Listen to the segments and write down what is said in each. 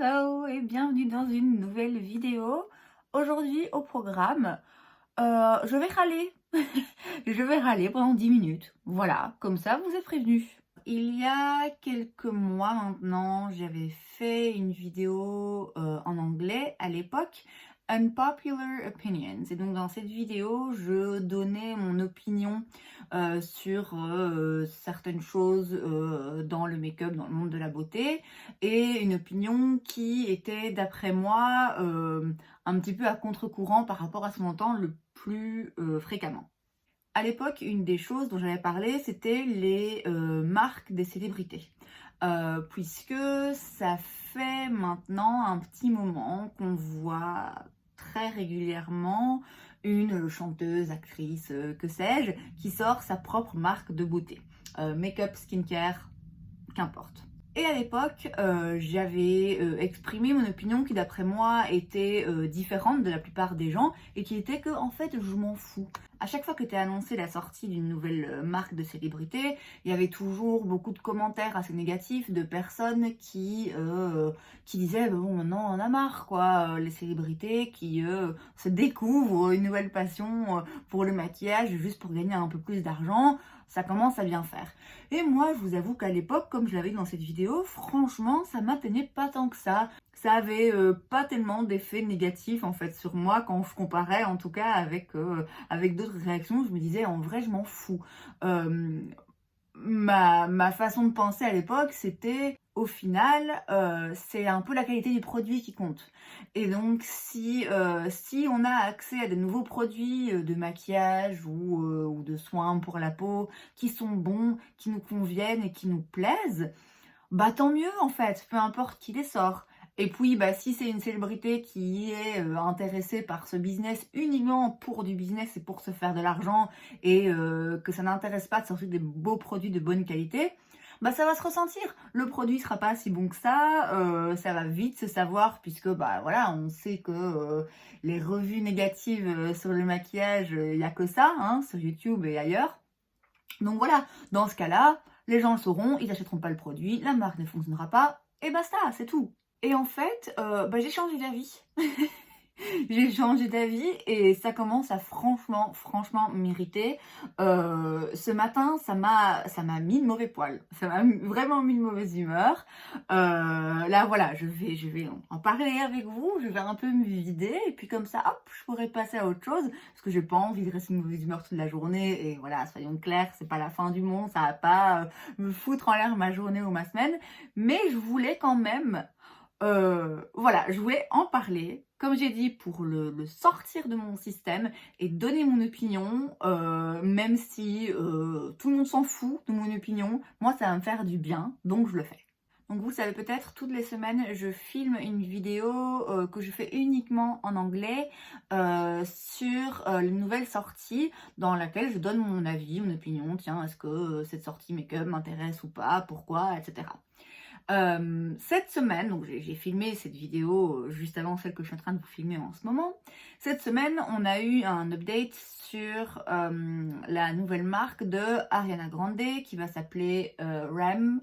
Hello et bienvenue dans une nouvelle vidéo. Aujourd'hui au programme, je vais râler. Je vais râler pendant 10 minutes. Voilà, comme ça vous êtes prévenus. Il y a quelques mois maintenant, j'avais fait une vidéo en anglais à l'époque, Unpopular Opinions. Et donc dans cette vidéo, je donnais mon opinion sur certaines choses dans le make-up, dans le monde de la beauté, et une opinion qui était, d'après moi, un petit peu à contre-courant par rapport à ce qu'on entend le plus fréquemment. À l'époque, une des choses dont j'avais parlé, c'était les marques des célébrités. Puisque ça fait maintenant un petit moment qu'on voit très régulièrement une chanteuse, actrice, que sais-je, qui sort sa propre marque de beauté. Make-up, skincare, qu'importe. Et à l'époque, j'avais exprimé mon opinion qui, d'après moi, était différente de la plupart des gens et qui était que, en fait, je m'en fous. À chaque fois que t'es annoncé la sortie d'une nouvelle marque de célébrité, il y avait toujours beaucoup de commentaires assez négatifs de personnes qui disaient bon, maintenant on en a marre, quoi, les célébrités qui se découvrent une nouvelle passion pour le maquillage juste pour gagner un peu plus d'argent, ça commence à bien faire. Et moi, je vous avoue qu'à l'époque, comme je l'avais dit dans cette vidéo, franchement, ça m'atteignait pas tant que ça. Ça avait pas tellement d'effets négatifs en fait sur moi quand je comparais en tout cas avec d'autres réactions. Je me disais en vrai je m'en fous. Ma façon de penser à l'époque c'était au final c'est un peu la qualité du produit qui compte. Et donc si on a accès à de nouveaux produits de maquillage ou de soins pour la peau qui sont bons, qui nous conviennent et qui nous plaisent, bah tant mieux en fait, peu importe qui les sort. Et puis bah si c'est une célébrité qui est intéressée par ce business uniquement pour du business et pour se faire de l'argent et que ça n'intéresse pas de sortir des beaux produits de bonne qualité, bah ça va se ressentir. Le produit sera pas si bon que ça va vite se savoir puisque bah voilà, on sait que les revues négatives sur le maquillage, il y a que ça, hein, sur YouTube et ailleurs. Donc voilà, dans ce cas-là, les gens le sauront, ils n'achèteront pas le produit, la marque ne fonctionnera pas, et basta, c'est tout. Et en fait, bah, j'ai changé d'avis. J'ai changé d'avis et ça commence à franchement m'irriter. Ce matin, ça m'a mis de mauvais poil. Ça m'a vraiment mis de mauvaise humeur. Là, voilà, je vais en parler avec vous. Je vais un peu me vider et puis comme ça, hop, je pourrais passer à autre chose parce que j'ai pas envie de rester de mauvaise humeur toute la journée. Et voilà, soyons clairs, c'est pas la fin du monde. Ça va pas me foutre en l'air ma journée ou ma semaine. Mais je voulais quand même voilà, je voulais en parler, comme j'ai dit, pour le sortir de mon système et donner mon opinion, même si tout le monde s'en fout de mon opinion, moi ça va me faire du bien, donc je le fais. Donc vous savez peut-être, toutes les semaines, je filme une vidéo que je fais uniquement en anglais sur les nouvelles sorties dans laquelle je donne mon avis, mon opinion, tiens, est-ce que cette sortie make-up m'intéresse ou pas, pourquoi, etc. Cette semaine, donc j'ai filmé cette vidéo juste avant celle que je suis en train de vous filmer en ce moment. Cette semaine, on a eu un update sur la nouvelle marque de Ariana Grande qui va s'appeler REM,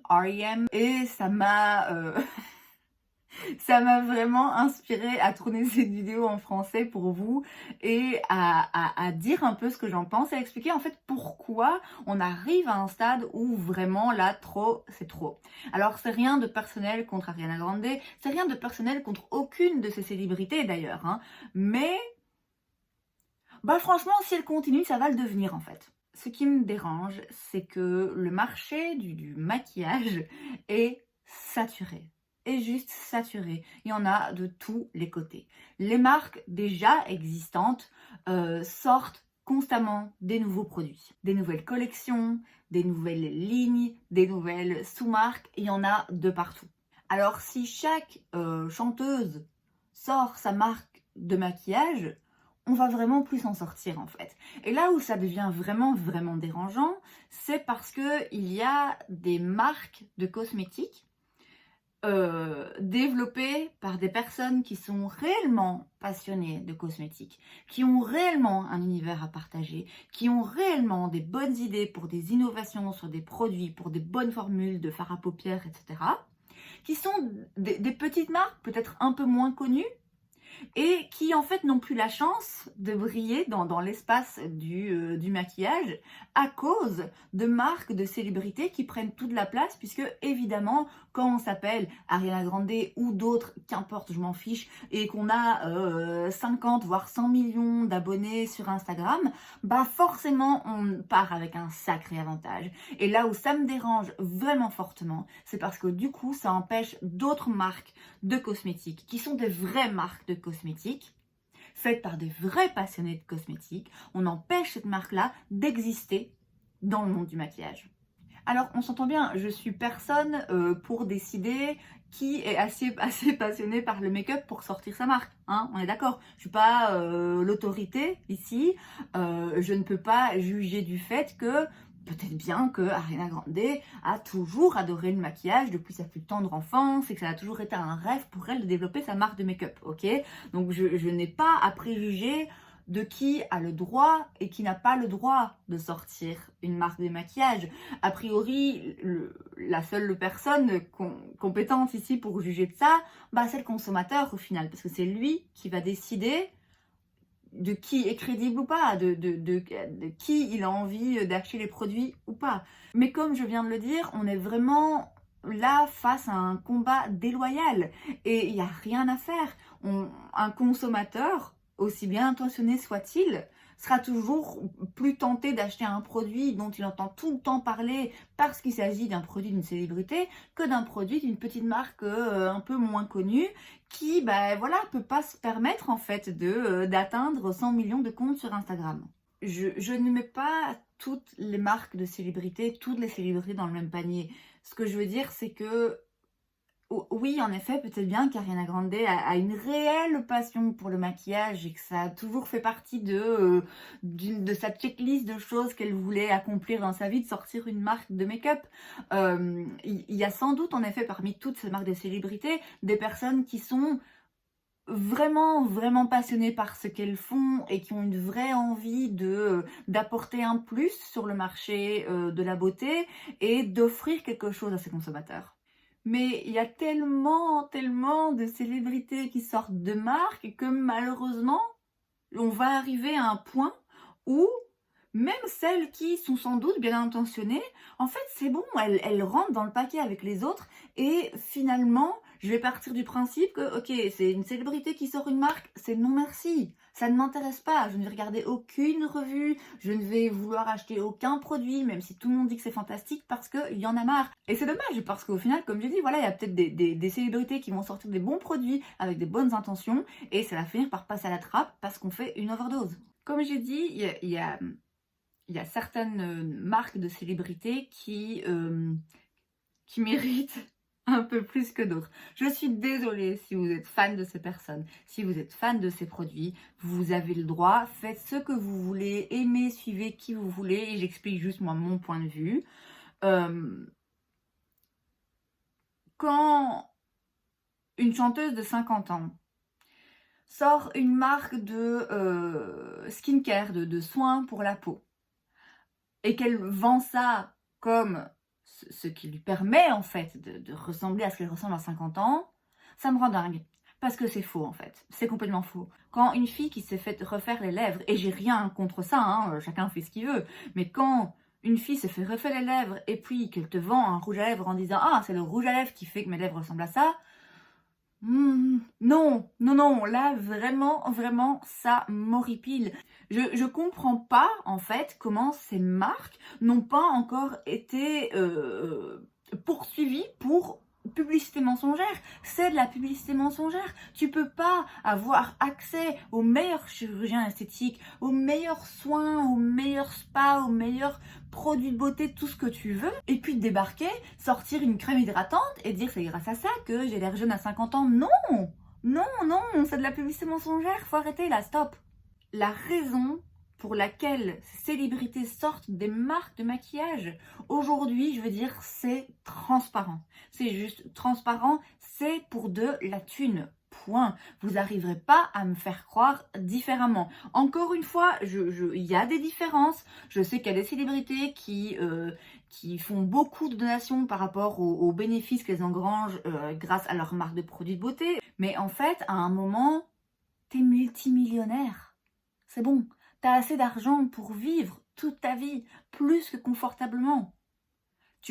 et ça m'a ça m'a vraiment inspirée à tourner cette vidéo en français pour vous et à dire un peu ce que j'en pense et à expliquer en fait pourquoi on arrive à un stade où vraiment là, trop, c'est trop. Alors c'est rien de personnel contre Ariana Grande, c'est rien de personnel contre aucune de ces célébrités d'ailleurs, hein, mais bah franchement si elle continue ça va le devenir en fait. Ce qui me dérange, c'est que le marché du maquillage est saturé. Est juste saturé. Il y en a de tous les côtés. Les marques déjà existantes sortent constamment des nouveaux produits, des nouvelles collections, des nouvelles lignes, des nouvelles sous-marques. Il y en a de partout. Alors si chaque chanteuse sort sa marque de maquillage, on va vraiment plus s'en sortir en fait. Et là où ça devient vraiment dérangeant, c'est parce que il y a des marques de cosmétiques développées par des personnes qui sont réellement passionnées de cosmétiques, qui ont réellement un univers à partager, qui ont réellement des bonnes idées pour des innovations sur des produits, pour des bonnes formules de fard à paupières, etc., qui sont des petites marques, peut-être un peu moins connues, et qui en fait n'ont plus la chance de briller dans l'espace du maquillage à cause de marques de célébrités qui prennent toute la place, puisque évidemment quand on s'appelle Ariana Grande ou d'autres, qu'importe, je m'en fiche, et qu'on a 50 voire 100 millions d'abonnés sur Instagram, bah forcément on part avec un sacré avantage. Et là où ça me dérange vraiment fortement, c'est parce que du coup ça empêche d'autres marques de cosmétiques, qui sont des vraies marques de cosmétiques, faites par des vrais passionnés de cosmétiques, on empêche cette marque-là d'exister dans le monde du maquillage. Alors, on s'entend bien, je suis personne pour décider qui est assez passionné par le make-up pour sortir sa marque, hein, on est d'accord. Je suis pas l'autorité ici, je ne peux pas juger du fait que peut-être bien que Ariana Grande a toujours adoré le maquillage depuis sa plus tendre enfance et que ça a toujours été un rêve pour elle de développer sa marque de make-up, ok? Donc je n'ai pas à préjuger de qui a le droit et qui n'a pas le droit de sortir une marque de maquillage. A priori, la seule personne compétente ici pour juger de ça, bah, c'est le consommateur au final, parce que c'est lui qui va décider de qui est crédible ou pas, de qui il a envie d'acheter les produits ou pas. Mais comme je viens de le dire, on est vraiment là face à un combat déloyal et il n'y a rien à faire. Un consommateur, aussi bien intentionné soit-il, sera toujours plus tenté d'acheter un produit dont il entend tout le temps parler parce qu'il s'agit d'un produit d'une célébrité que d'un produit d'une petite marque un peu moins connue qui, ben voilà, peut pas se permettre en fait d'atteindre 100 millions de comptes sur Instagram. Je ne mets pas toutes les marques de célébrités, toutes les célébrités dans le même panier. Ce que je veux dire, c'est que oui, en effet, peut-être bien qu'Ariana Grande a une réelle passion pour le maquillage et que ça a toujours fait partie de sa checklist de choses qu'elle voulait accomplir dans sa vie, de sortir une marque de make-up. Il y a sans doute, en effet, parmi toutes ces marques de célébrités, des personnes qui sont vraiment, vraiment passionnées par ce qu'elles font et qui ont une vraie envie d'apporter un plus sur le marché de la beauté et d'offrir quelque chose à ses consommateurs. Mais il y a tellement, tellement de célébrités qui sortent de marques que malheureusement, on va arriver à un point où même celles qui sont sans doute bien intentionnées, en fait c'est bon, elles rentrent dans le paquet avec les autres et finalement, je vais partir du principe que ok, c'est une célébrité qui sort une marque, c'est non merci. Ça ne m'intéresse pas, je ne vais regarder aucune revue, je ne vais vouloir acheter aucun produit, même si tout le monde dit que c'est fantastique, parce qu'il y en a marre. Et c'est dommage, parce qu'au final, comme je dis, voilà, il y a peut-être des célébrités qui vont sortir des bons produits avec des bonnes intentions, et ça va finir par passer à la trappe parce qu'on fait une overdose. Comme j'ai dit, il y a certaines marques de célébrités qui méritent un peu plus que d'autres. Je suis désolée si vous êtes fan de ces personnes, si vous êtes fan de ces produits, vous avez le droit, faites ce que vous voulez, aimez, suivez qui vous voulez, et j'explique juste moi mon point de vue. Quand une chanteuse de 50 ans sort une marque de skincare, de soins pour la peau, et qu'elle vend ça comme ce qui lui permet en fait de ressembler à ce qu'elle ressemble à 50 ans, ça me rend dingue. Parce que c'est faux en fait, c'est complètement faux. Quand une fille qui s'est fait refaire les lèvres, et j'ai rien contre ça, hein, chacun fait ce qu'il veut, mais quand une fille se fait refaire les lèvres et puis qu'elle te vend un rouge à lèvres en disant « Ah, c'est le rouge à lèvres qui fait que mes lèvres ressemblent à ça », non, là vraiment, vraiment, ça m'horripile. Je comprends pas en fait comment ces marques n'ont pas encore été poursuivies pour publicité mensongère. C'est de la publicité mensongère. Tu peux pas avoir accès aux meilleurs chirurgiens esthétiques, aux meilleurs soins, aux meilleurs spas, aux meilleurs produits de beauté, tout ce que tu veux, et puis débarquer, sortir une crème hydratante et dire c'est grâce à ça que j'ai l'air jeune à 50 ans. Non, c'est de la publicité mensongère, faut arrêter là, stop. La raison pour laquelle ces célébrités sortent des marques de maquillage, aujourd'hui, je veux dire, c'est transparent. C'est juste transparent, c'est pour de la thune. Point. Vous n'arriverez pas à me faire croire différemment. Encore une fois, il y a des différences. Je sais qu'il y a des célébrités qui qui font beaucoup de donations par rapport aux bénéfices qu'elles engrangent grâce à leur marque de produits de beauté. Mais en fait, à un moment, t'es multimillionnaire. C'est bon, t'as assez d'argent pour vivre toute ta vie, plus que confortablement.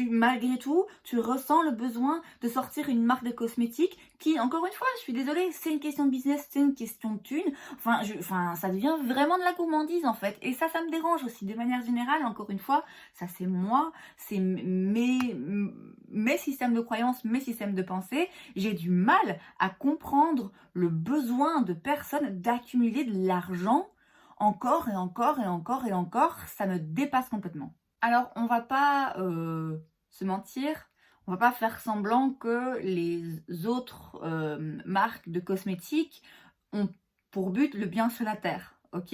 Malgré tout, tu ressens le besoin de sortir une marque de cosmétiques qui, encore une fois, je suis désolée, c'est une question de business, c'est une question de thunes. Ça devient vraiment de la gourmandise en fait. Et ça me dérange aussi. De manière générale, encore une fois, ça c'est moi, c'est mes systèmes de croyances, mes systèmes de pensée. J'ai du mal à comprendre le besoin de personnes d'accumuler de l'argent encore et encore et encore et encore. Ça me dépasse complètement. Alors, on va pas se mentir, on va pas faire semblant que les autres marques de cosmétiques ont pour but le bien sur la terre, ok?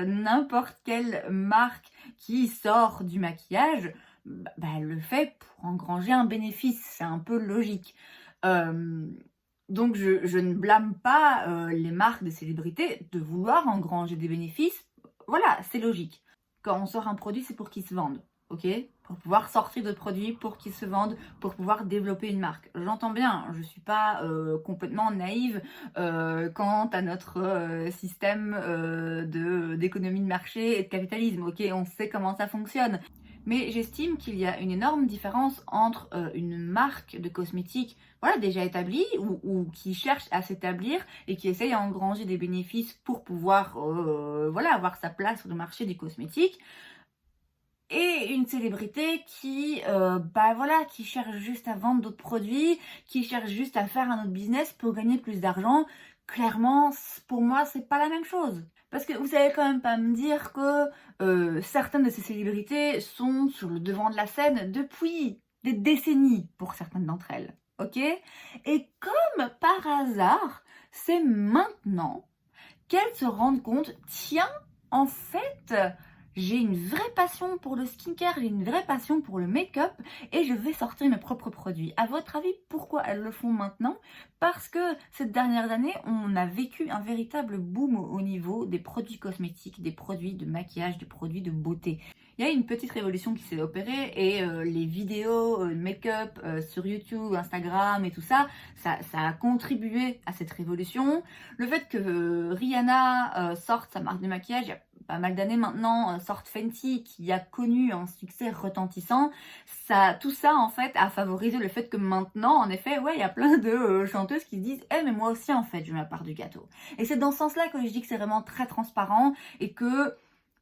N'importe quelle marque qui sort du maquillage, elle le fait pour engranger un bénéfice, c'est un peu logique. Donc je ne blâme pas les marques des célébrités de vouloir engranger des bénéfices, voilà, c'est logique. Quand on sort un produit, c'est pour qu'il se vende, ok? Pour pouvoir sortir de produits, pour qu'ils se vendent, pour pouvoir développer une marque. J'entends bien, je suis pas complètement naïve quant à notre système d'économie de marché et de capitalisme, ok? On sait comment ça fonctionne. Mais j'estime qu'il y a une énorme différence entre une marque de cosmétiques voilà, déjà établie ou qui cherche à s'établir et qui essaye à engranger des bénéfices pour pouvoir voilà, avoir sa place sur le marché du cosmétique. Et une célébrité qui, voilà, qui cherche juste à vendre d'autres produits, qui cherche juste à faire un autre business pour gagner plus d'argent. Clairement, pour moi, c'est pas la même chose. Parce que vous savez quand même pas me dire que certaines de ces célébrités sont sur le devant de la scène depuis des décennies pour certaines d'entre elles, ok? Et comme par hasard, c'est maintenant qu'elles se rendent compte, tiens, en fait, j'ai une vraie passion pour le skincare, j'ai une vraie passion pour le make-up et je vais sortir mes propres produits. À votre avis, pourquoi elles le font maintenant? Parce que ces dernières années, on a vécu un véritable boom au niveau des produits cosmétiques, des produits de maquillage, des produits de beauté. Il y a une petite révolution qui s'est opérée et les vidéos make-up sur YouTube, Instagram et tout ça, ça a contribué à cette révolution. Le fait que Rihanna sorte sa marque de maquillage, il y a pas mal d'années maintenant, sorte Fenty qui a connu un succès retentissant, tout ça en fait a favorisé le fait que maintenant, en effet, ouais, il y a plein de chanteuses qui se disent « Eh mais moi aussi en fait, je veux ma part du gâteau ». Et c'est dans ce sens-là que je dis que c'est vraiment très transparent et que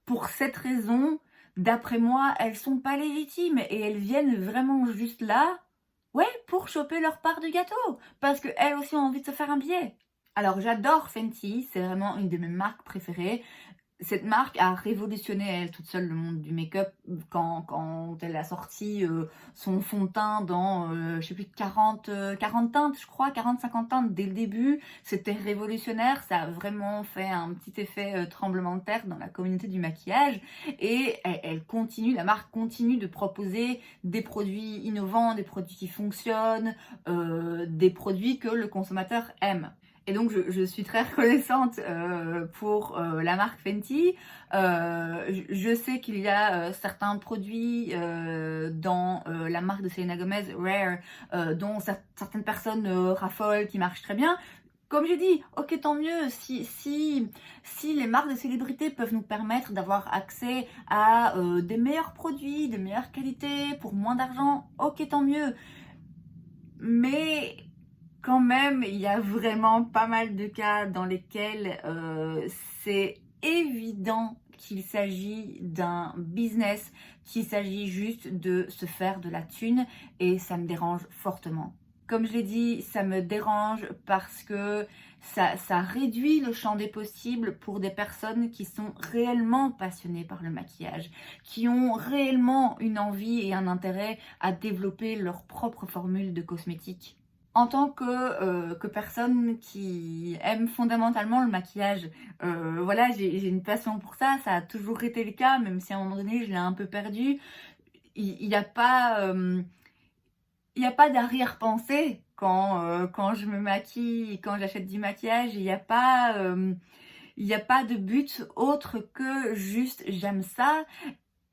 pour cette raison, d'après moi, elles sont pas légitimes et elles viennent vraiment juste là, ouais, pour choper leur part du gâteau, parce qu'elles aussi ont envie de se faire un billet. Alors j'adore Fenty, c'est vraiment une de mes marques préférées. Cette marque a révolutionné elle toute seule le monde du make-up quand elle a sorti son fond de teint dans, je sais plus, 40 teintes, je crois, 40-50 teintes dès le début. C'était révolutionnaire, ça a vraiment fait un petit effet tremblement de terre dans la communauté du maquillage. Et elle continue, la marque continue de proposer des produits innovants, des produits qui fonctionnent, des produits que le consommateur aime. Et donc, je suis très reconnaissante pour la marque Fenty. Je sais qu'il y a certains produits dans la marque de Selena Gomez, Rare, dont certaines personnes raffolent, qui marchent très bien. Comme j'ai dit, ok, tant mieux, si les marques de célébrités peuvent nous permettre d'avoir accès à des meilleurs produits, de meilleure qualité, pour moins d'argent, ok, tant mieux. Mais quand même, il y a vraiment pas mal de cas dans lesquels c'est évident qu'il s'agit d'un business, qu'il s'agit juste de se faire de la thune et ça me dérange fortement. Comme je l'ai dit, ça me dérange parce que ça réduit le champ des possibles pour des personnes qui sont réellement passionnées par le maquillage, qui ont réellement une envie et un intérêt à développer leur propre formule de cosmétiques. En tant que personne qui aime fondamentalement le maquillage, voilà, j'ai une passion pour ça, ça a toujours été le cas, même si à un moment donné je l'ai un peu perdu. Il n'y a pas, d'arrière-pensée quand je me maquille, quand j'achète du maquillage, il n'y a pas de but autre que juste j'aime ça.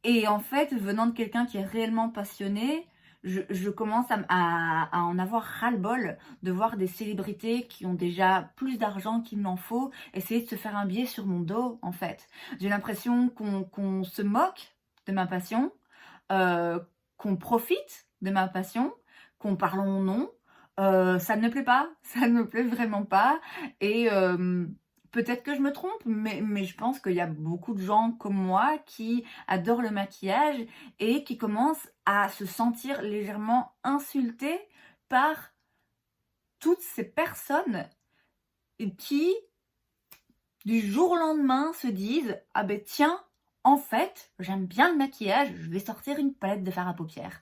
Et en fait, venant de quelqu'un qui est réellement passionné, je commence à en avoir ras-le-bol de voir des célébrités qui ont déjà plus d'argent qu'il n'en faut essayer de se faire un billet sur mon dos, en fait. J'ai l'impression qu'on se moque de ma passion, euh, qu'on profite de ma passion, qu'on parle en mon nom. Ça ne me plaît pas, ça ne me plaît vraiment pas. Et peut-être que je me trompe, mais je pense qu'il y a beaucoup de gens comme moi qui adorent le maquillage et qui commencent à se sentir légèrement insultés par toutes ces personnes qui, du jour au lendemain, se disent « Ah ben tiens, en fait, j'aime bien le maquillage, je vais sortir une palette de fard à paupières. »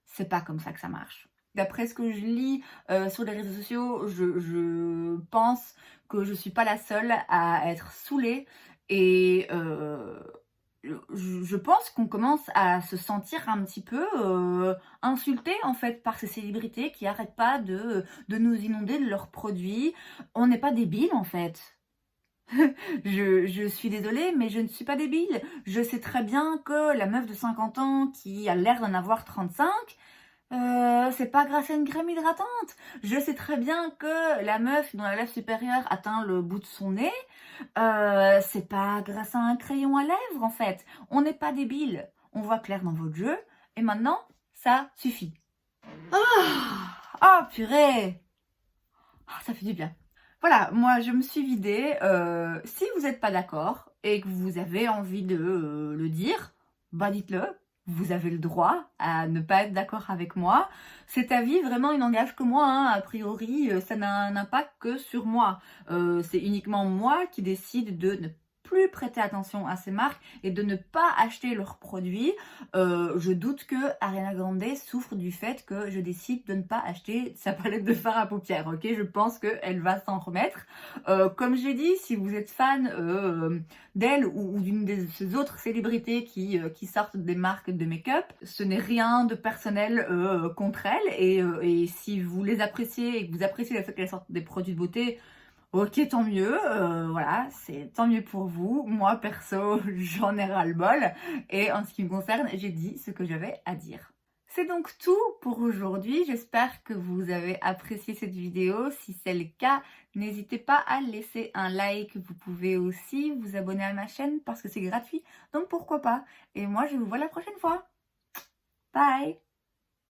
C'est pas comme ça que ça marche. D'après ce que je lis sur les réseaux sociaux, je pense que je suis pas la seule à être saoulée et je pense qu'on commence à se sentir un petit peu insulté en fait par ces célébrités qui arrêtent pas de nous inonder de leurs produits. On n'est pas débiles en fait. Je suis désolée, mais je ne suis pas débile. Je sais très bien que la meuf de 50 ans qui a l'air d'en avoir 35, c'est pas grâce à une crème hydratante. Je sais très bien que la meuf dont la lèvre supérieure atteint le bout de son nez, c'est pas grâce à un crayon à lèvres en fait. On n'est pas débile. On voit clair dans votre jeu. Et maintenant, ça suffit. Ah, purée. Ah, ça fait du bien. Voilà, moi je me suis vidée. Si vous n'êtes pas d'accord et que vous avez envie de le dire, bah dites-le. Vous avez le droit à ne pas être d'accord avec moi. Cet avis, vraiment, il n'engage que moi, hein. A priori, ça n'a un impact que sur moi. C'est uniquement moi qui décide de ne plus prêter attention à ces marques et de ne pas acheter leurs produits. Je doute que Ariana Grande souffre du fait que je décide de ne pas acheter sa palette de fard à paupières. Ok, je pense qu'elle va s'en remettre. Comme j'ai dit, si vous êtes fan d'elle ou d'une de ces autres célébrités qui sortent des marques de make-up, ce n'est rien de personnel contre elles. Et si vous les appréciez et que vous appréciez le fait qu'elles sortent des produits de beauté, ok, tant mieux, voilà, c'est tant mieux pour vous. Moi, perso, j'en ai ras-le-bol. Et en ce qui me concerne, j'ai dit ce que j'avais à dire. C'est donc tout pour aujourd'hui. J'espère que vous avez apprécié cette vidéo. Si c'est le cas, n'hésitez pas à laisser un like. Vous pouvez aussi vous abonner à ma chaîne parce que c'est gratuit. Donc pourquoi pas. Et moi, je vous vois la prochaine fois. Bye!